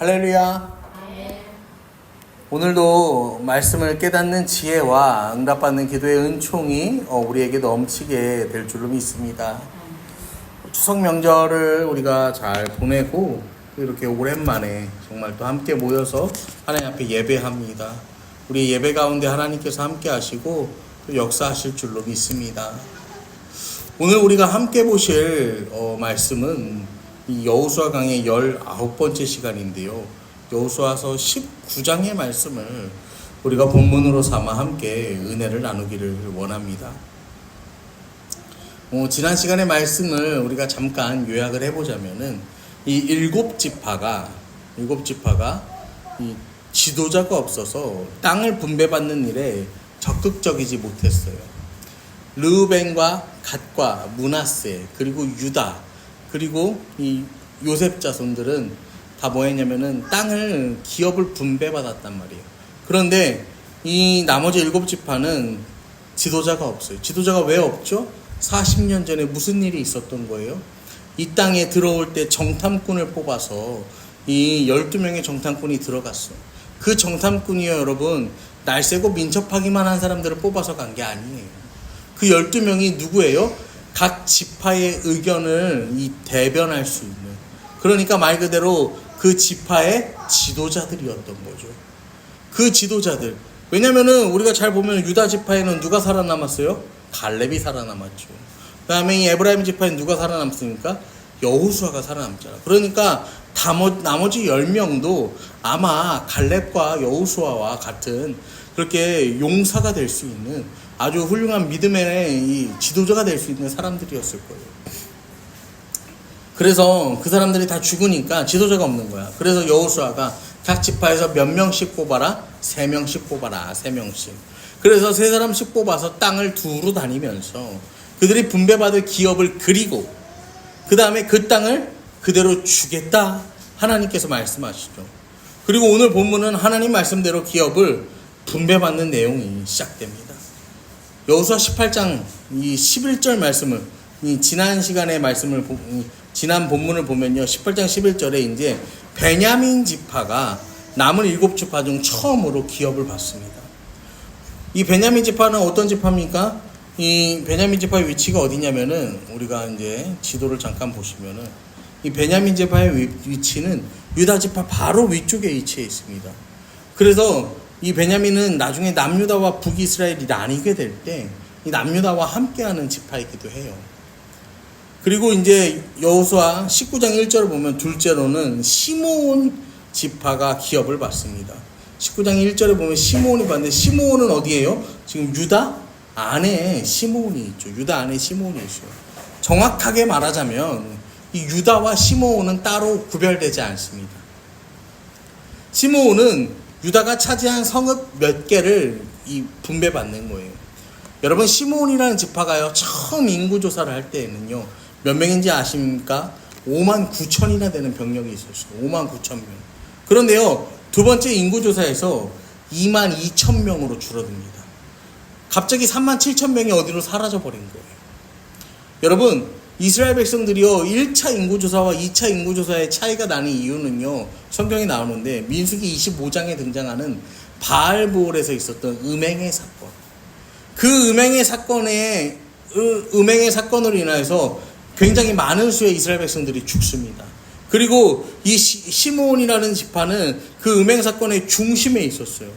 할렐루야. 오늘도 말씀을 깨닫는 지혜와 응답받는 기도의 은총이 우리에게 넘치게 될 줄로 믿습니다. 추석 명절을 우리가 잘 보내고 이렇게 오랜만에 정말 또 함께 모여서 하나님 앞에 예배합니다. 우리 예배 가운데 하나님께서 함께 하시고 또 역사하실 줄로 믿습니다. 오늘 우리가 함께 보실 말씀은 이 여호수아 강의 19번째 시간인데요. 여호수아서 19장의 말씀을 우리가 본문으로 삼아 함께 은혜를 나누기를 원합니다. 지난 시간의 말씀을 우리가 잠깐 요약을 해보자면은 이 일곱 지파가 이 지도자가 없어서 땅을 분배받는 일에 적극적이지 못했어요. 르우벤과 갓과 므낫세 그리고 유다 그리고 이 요셉 자손들은 다 뭐했냐면은 땅을 기업을 분배받았단 말이에요. 그런데 이 나머지 7지파는 지도자가 없어요. 지도자가 왜 없죠? 40년 전에 무슨 일이 있었던 거예요? 이 땅에 들어올 때 정탐꾼을 뽑아서 이 12명의 정탐꾼이 들어갔어요. 그 정탐꾼이요, 여러분, 날쌔고 민첩하기만 한 사람들을 뽑아서 간 게 아니에요. 그 12명이 누구예요? 각 지파의 의견을 대변할 수 있는, 그러니까 말 그대로 그 지파의 지도자들이었던 거죠. 그 지도자들. 왜냐면은 우리가 잘 보면 유다 지파에는 누가 살아남았어요? 갈렙이 살아남았죠. 그 다음에 이 에브라임 지파에는 누가 살아남습니까? 여호수아가 살아남잖아. 그러니까 나머지 10명도 아마 갈렙과 여호수아와 같은 그렇게 용사가 될 수 있는 아주 훌륭한 믿음의 이 지도자가 될 수 있는 사람들이었을 거예요. 그래서 그 사람들이 다 죽으니까 지도자가 없는 거야. 그래서 여호수아가 각 지파에서 몇 명씩 뽑아라? 3명씩 뽑아라. 3명씩. 그래서 3사람씩 뽑아서 땅을 두루 다니면서 그들이 분배받을 기업을 그리고 그 다음에 그 땅을 그대로 주겠다. 하나님께서 말씀하시죠. 그리고 오늘 본문은 하나님 말씀대로 기업을 분배받는 내용이 시작됩니다. 여호수아 18장 이 11절 말씀을 지난 시간의 말씀을 지난 본문을 보면요. 18장 11절에 이제 베냐민 지파가 남은 7지파 중 처음으로 기업을 받습니다. 이 베냐민 지파는 어떤 지파입니까? 이 베냐민 지파의 위치가 어디냐면은 우리가 이제 지도를 잠깐 보시면은 이 베냐민 지파의 위치는 유다 지파 바로 위쪽에 위치해 있습니다. 그래서 이 베냐민은 나중에 남유다와 북이스라엘이 나뉘게 될 때 이 남유다와 함께하는 지파이기도 해요. 그리고 이제 여호수아 19장 1절을 보면 둘째로는 시므온 지파가 기업을 받습니다. 19장 1절에 보면 시므온이 받는데 시므온은 어디예요? 지금 유다 안에 시므온이 있죠. 유다 안에 시므온이 있어요. 정확하게 말하자면 이 유다와 시므온은 따로 구별되지 않습니다. 시므온은 유다가 차지한 성읍 몇 개를 이 분배받는 거예요. 여러분, 시므온이라는 지파가요, 처음 인구조사를 할 때에는요, 몇 명인지 아십니까? 59,000이나 되는 병력이 있었어요. 59,000명. 그런데요, 두 번째 인구조사에서 22,000명으로 줄어듭니다. 갑자기 37,000명이 어디로 사라져버린 거예요. 여러분, 이스라엘 백성들이요, 1차 인구조사와 2차 인구조사의 차이가 나는 이유는요, 성경에 나오는데, 민수기 25장에 등장하는 바알보올에서 있었던 음행의 사건. 그 음행의 사건으로 인해서 굉장히 많은 수의 이스라엘 백성들이 죽습니다. 그리고 이 시므온이라는 지파는 그 음행 사건의 중심에 있었어요.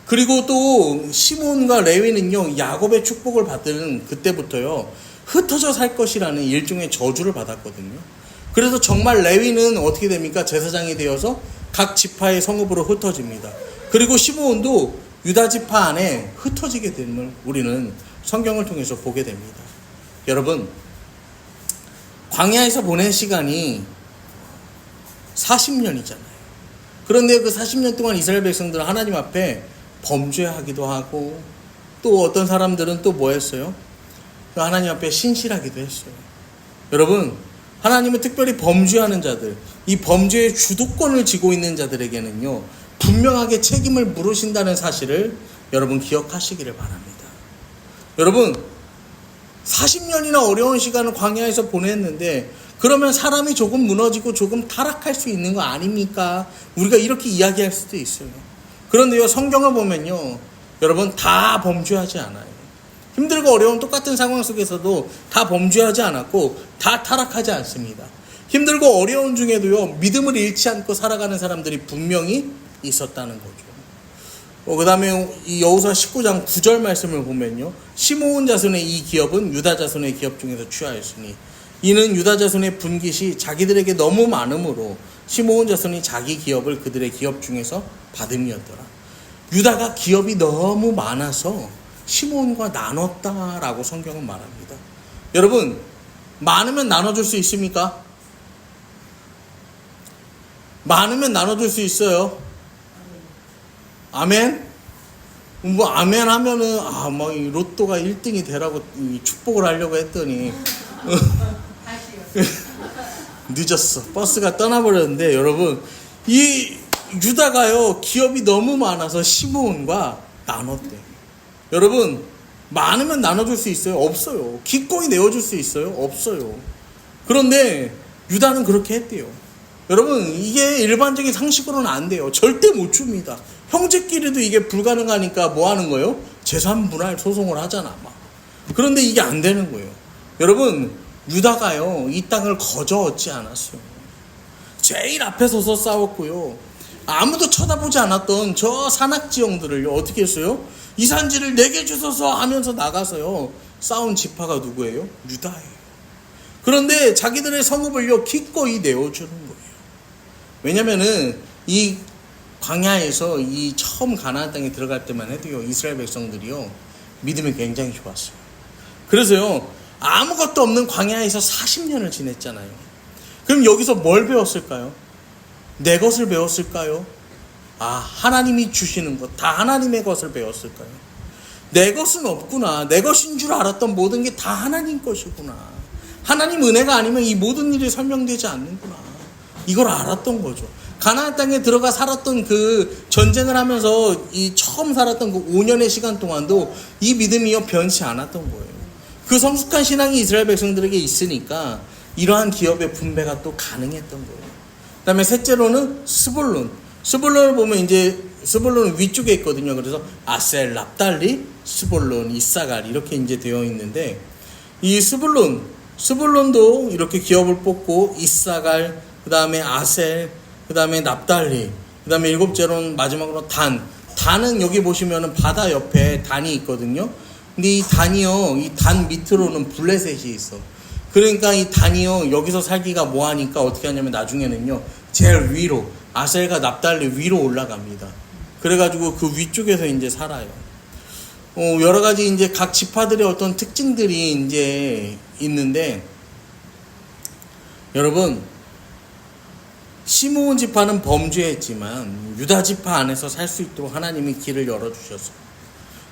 그리고 또 시므온과 레위는요, 야곱의 축복을 받은 그때부터요, 흩어져 살 것이라는 일종의 저주를 받았거든요. 그래서 정말 레위는 어떻게 됩니까? 제사장이 되어서 각 지파의 성읍으로 흩어집니다. 그리고 시므온도 유다 지파 안에 흩어지게 됨을 우리는 성경을 통해서 보게 됩니다. 여러분, 광야에서 보낸 시간이 40년이잖아요. 그런데 그 40년 동안 이스라엘 백성들은 하나님 앞에 범죄하기도 하고, 또 어떤 사람들은 또 뭐 했어요? 하나님 앞에 신실하기도 했어요. 여러분, 하나님은 특별히 범죄하는 자들, 이 범죄의 주도권을 쥐고 있는 자들에게는요, 분명하게 책임을 물으신다는 사실을 여러분 기억하시기를 바랍니다. 여러분, 40년이나 어려운 시간을 광야에서 보냈는데 그러면 사람이 조금 무너지고 조금 타락할 수 있는 거 아닙니까? 우리가 이렇게 이야기할 수도 있어요. 그런데요, 성경을 보면요, 여러분 다 범죄하지 않아요. 힘들고 어려운 똑같은 상황 속에서도 다 범죄하지 않았고 다 타락하지 않습니다. 힘들고 어려운 중에도요, 믿음을 잃지 않고 살아가는 사람들이 분명히 있었다는 거죠. 그 다음에 이 여호수아 19장 9절 말씀을 보면요, 시므온 자손의 이 기업은 유다 자손의 기업 중에서 취하였으니 이는 유다 자손의 분깃이 자기들에게 너무 많으므로 시므온 자손이 자기 기업을 그들의 기업 중에서 받음이었더라. 유다가 기업이 너무 많아서 시므온과 나눴다라고 성경은 말합니다. 여러분, 많으면 나눠줄 수 있습니까? 많으면 나눠줄 수 있어요. 아멘? 뭐 아멘 하면은 막 로또가 1등이 되라고 축복을 하려고 했더니 늦었어. 버스가 떠나버렸는데, 여러분, 이 유다가요, 기업이 너무 많아서 시므온과 나눴대. 여러분, 많으면 나눠줄 수 있어요? 없어요. 기꺼이 내어줄 수 있어요? 없어요. 그런데 유다는 그렇게 했대요. 여러분, 이게 일반적인 상식으로는 안 돼요. 절대 못 줍니다. 형제끼리도 이게 불가능하니까 뭐 하는 거예요? 재산분할 소송을 하잖아, 막. 그런데 이게 안 되는 거예요. 여러분, 유다가요, 이 땅을 거저 얻지 않았어요. 제일 앞에 서서 싸웠고요. 아무도 쳐다보지 않았던 저 산악지형들을요, 어떻게 했어요? 이 산지를 내게 주소서 하면서 나가서요, 싸운 지파가 누구예요? 유다예요. 그런데 자기들의 성읍을요, 기꺼이 내어주는 거예요. 왜냐면은 이 광야에서 이 처음 가나안 땅에 들어갈 때만 해도요, 이스라엘 백성들이요, 믿음이 굉장히 좋았어요. 그래서요, 아무것도 없는 광야에서 40년을 지냈잖아요. 그럼 여기서 뭘 배웠을까요? 내 것을 배웠을까요? 하나님이 주시는 것, 다 하나님의 것을 배웠을까요? 내 것은 없구나. 내 것인 줄 알았던 모든 게 다 하나님 것이구나. 하나님 은혜가 아니면 이 모든 일이 설명되지 않는구나. 이걸 알았던 거죠. 가나안 땅에 들어가 살았던 그 전쟁을 하면서 이 처음 살았던 그 5년의 시간 동안도 이 믿음이요, 변치 않았던 거예요. 그 성숙한 신앙이 이스라엘 백성들에게 있으니까 이러한 기업의 분배가 또 가능했던 거예요. 그 다음에 셋째로는 스불론. 스불론을 보면 이제 스불론은 위쪽에 있거든요. 그래서 아셀, 납달리, 스불론, 이사갈 이렇게 이제 되어 있는데, 이 스불론도 이렇게 기업을 뽑고 이사갈, 그 다음에 아셀, 그 다음에 납달리, 그 다음에 일곱째로는 마지막으로 단은 여기 보시면은 바다 옆에 단이 있거든요. 근데 이 단이요, 이 단 밑으로는 블레셋이 있어. 그러니까 이 단이요, 여기서 살기가 뭐하니까 어떻게 하냐면 나중에는요, 제일 위로, 아셀과 납달리 위로 올라갑니다. 그래가지고 그 위쪽에서 이제 살아요. 여러 가지 이제 각 지파들의 어떤 특징들이 이제 있는데, 여러분, 시므온 지파는 범죄했지만 유다 지파 안에서 살 수 있도록 하나님이 길을 열어주셨어요.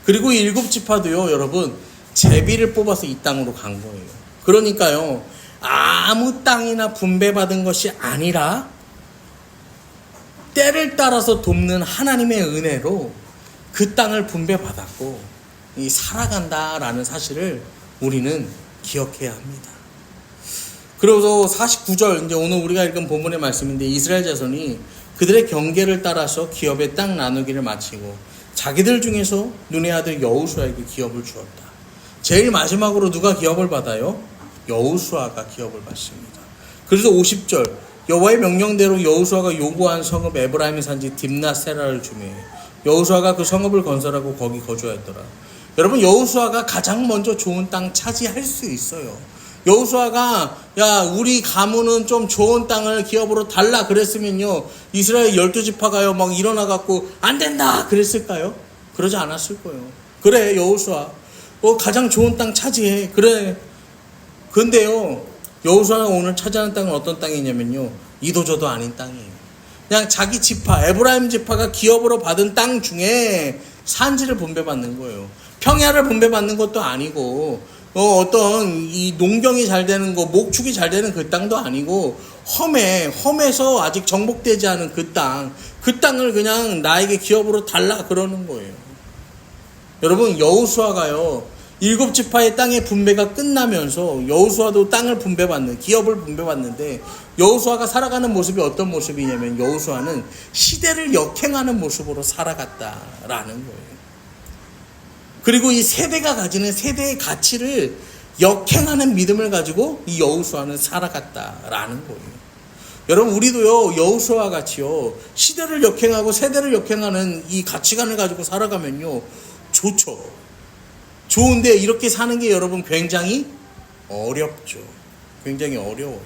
그리고 7 지파도요, 여러분, 제비를 뽑아서 이 땅으로 간 거예요. 그러니까요, 아무 땅이나 분배받은 것이 아니라 때를 따라서 돕는 하나님의 은혜로 그 땅을 분배받았고 살아간다라는 사실을 우리는 기억해야 합니다. 그리고 49절, 이제 오늘 우리가 읽은 본문의 말씀인데, 이스라엘 자손이 그들의 경계를 따라서 기업의 땅 나누기를 마치고 자기들 중에서 눈의 아들 여호수아에게 기업을 주었다. 제일 마지막으로 누가 기업을 받아요? 여호수아가 기업을 받습니다. 그래서 50절, 여호와의 명령대로 여호수아가 요구한 성읍 에브라임의 산지 딥나세라를 주매 여호수아가 그 성읍을 건설하고 거기 거주하였더라. 여러분, 여호수아가 가장 먼저 좋은 땅 차지할 수 있어요. 여호수아가 우리 가문은 좀 좋은 땅을 기업으로 달라 그랬으면요, 이스라엘 12지파가요 막 일어나갖고 안 된다 그랬을까요? 그러지 않았을 거예요. 그래, 여호수아, 가장 좋은 땅 차지해. 그래. 근데요, 여호수아가 오늘 차지하는 땅은 어떤 땅이냐면요, 이도저도 아닌 땅이에요. 그냥 자기 지파, 에브라임 지파가 기업으로 받은 땅 중에 산지를 분배받는 거예요. 평야를 분배받는 것도 아니고, 어떤 이 농경이 잘 되는 거, 목축이 잘 되는 그 땅도 아니고, 험해서 아직 정복되지 않은 그 땅을 그냥 나에게 기업으로 달라 그러는 거예요. 여러분, 여호수아가요, 일곱 지파의 땅의 분배가 끝나면서 여호수아도 땅을 분배받는, 기업을 분배받는데 여호수아가 살아가는 모습이 어떤 모습이냐면 여호수아는 시대를 역행하는 모습으로 살아갔다라는 거예요. 그리고 이 세대가 가지는 세대의 가치를 역행하는 믿음을 가지고 이 여호수아는 살아갔다라는 거예요. 여러분, 우리도요, 여호수아와 같이요, 시대를 역행하고 세대를 역행하는 이 가치관을 가지고 살아가면요, 좋죠. 좋은데 이렇게 사는 게 여러분 굉장히 어렵죠. 굉장히 어려워요.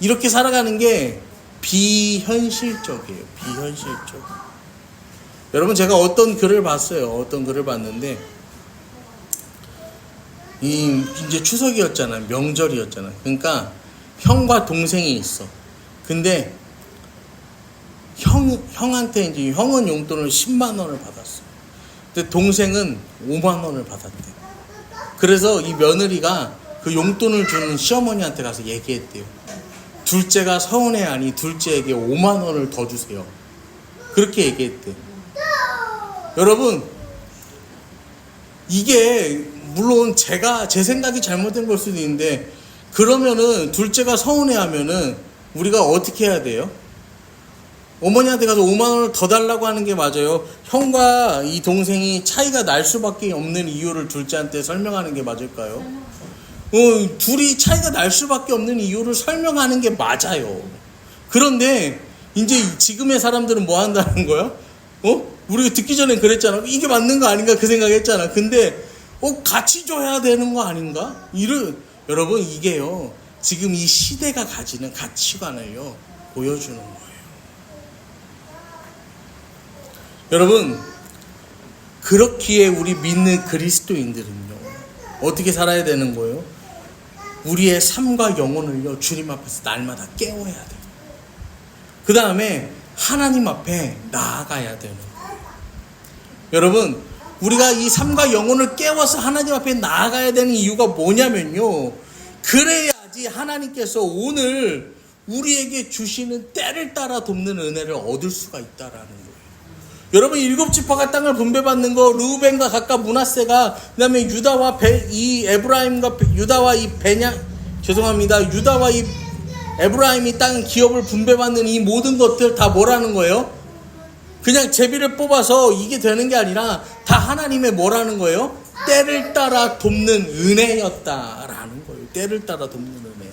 이렇게 살아가는 게 비현실적이에요. 비현실적. 여러분, 제가 어떤 글을 봤어요. 어떤 글을 봤는데, 이제 추석이었잖아요. 명절이었잖아요. 그러니까 형과 동생이 있어. 근데 형한테 이제 형은 용돈을 10만 원을 받았어. 근데 동생은 5만 원을 받았대. 그래서 이 며느리가 그 용돈을 주는 시어머니한테 가서 얘기했대요. 둘째가 서운해하니 둘째에게 5만 원을 더 주세요. 그렇게 얘기했대. 여러분, 이게 물론 제 생각이 잘못된 걸 수도 있는데, 그러면은 둘째가 서운해하면은 우리가 어떻게 해야 돼요? 어머니한테 가서 5만 원을 더 달라고 하는 게 맞아요? 형과 이 동생이 차이가 날 수밖에 없는 이유를 둘째한테 설명하는 게 맞을까요? 둘이 차이가 날 수밖에 없는 이유를 설명하는 게 맞아요. 그런데 이제 지금의 사람들은 뭐 한다는 거야? 우리가 듣기 전에 그랬잖아. 이게 맞는 거 아닌가 그 생각했잖아. 근데 같이 줘야 되는 거 아닌가? 여러분, 이게요, 지금 이 시대가 가지는 가치관을요 보여주는 거예요. 여러분, 그렇기에 우리 믿는 그리스도인들은요 어떻게 살아야 되는 거예요? 우리의 삶과 영혼을요 주님 앞에서 날마다 깨워야 돼요. 그 다음에 하나님 앞에 나아가야 되는 거예요. 여러분, 우리가 이 삶과 영혼을 깨워서 하나님 앞에 나아가야 되는 이유가 뭐냐면요, 그래야지 하나님께서 오늘 우리에게 주시는 때를 따라 돕는 은혜를 얻을 수가 있다라는 거예요. 여러분, 일곱 지파가 땅을 분배받는 거, 르우벤과 갓과 므낫세가, 그다음에 유다와 에브라임과 유다와 유다와 이 에브라임이 땅 기업을 분배받는 이 모든 것들 다 뭐라는 거예요? 그냥 제비를 뽑아서 이게 되는 게 아니라 다 하나님의 뭐라는 거예요? 때를 따라 돕는 은혜였다라는 거예요. 때를 따라 돕는 은혜.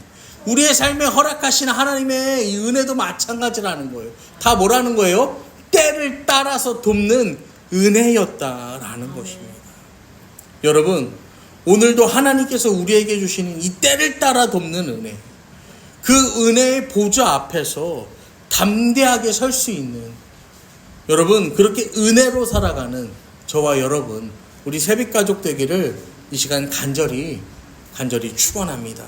우리의 삶에 허락하신 하나님의 이 은혜도 마찬가지라는 거예요. 다 뭐라는 거예요? 때를 따라서 돕는 은혜였다라는 것입니다. 여러분, 오늘도 하나님께서 우리에게 주시는 이 때를 따라 돕는 은혜, 그 은혜의 보좌 앞에서 담대하게 설 수 있는, 여러분, 그렇게 은혜로 살아가는 저와 여러분, 우리 새빛가족 되기를 이 시간 간절히 축원합니다.